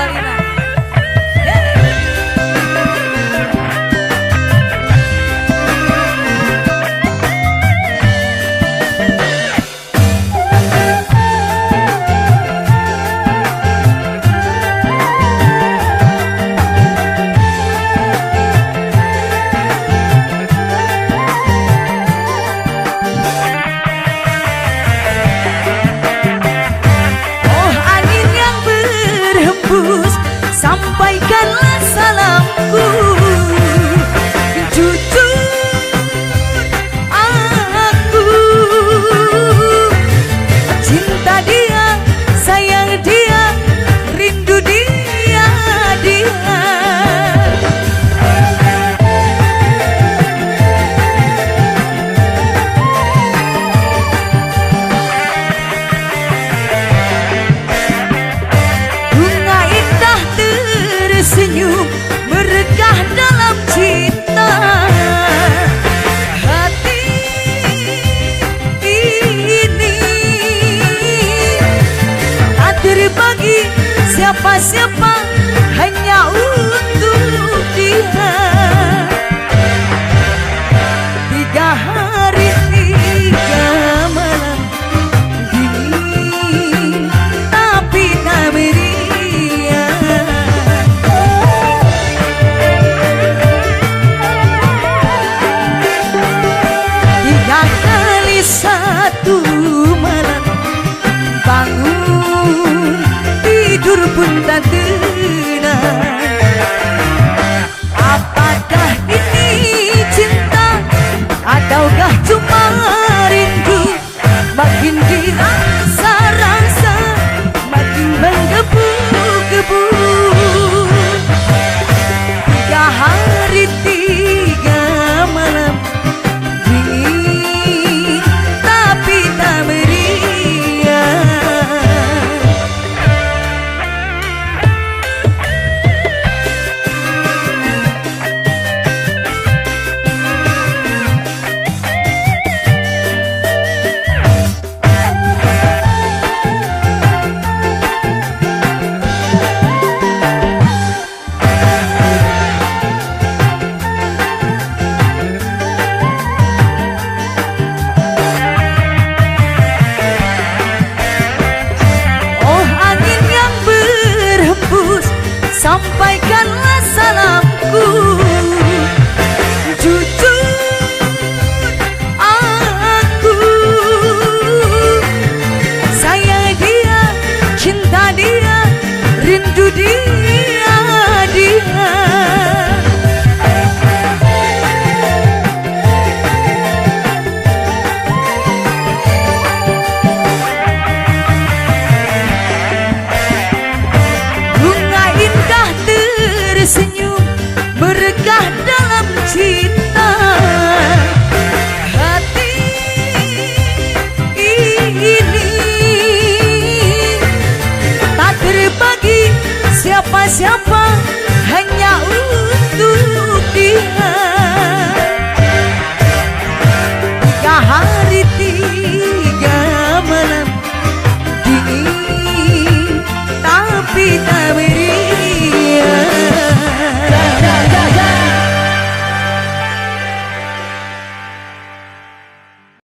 Lira. Sampaikanlah salamku, jujur aku cinta dia, sayang dia, rindu dia, dia. Senyum meregah dalam cinta, hati ini tak terbagi siapa-siapa, hanya untuk dia. 3 hari 3 malam dingin tapi tak beri. 1 malam bangun tidur pun tak tenang. Apakah ini cinta ataukah cuma rindu? Makin dirasa-rasa makin menggebu-gebu. 3 hari 3 malam sampaikanlah salamku, jujur aku sayang dia, cinta dia, rindu dia, dia. Senyum meregah dalam cinta, hati ini tak terbagi siapa-siapa, hanya untuk dia.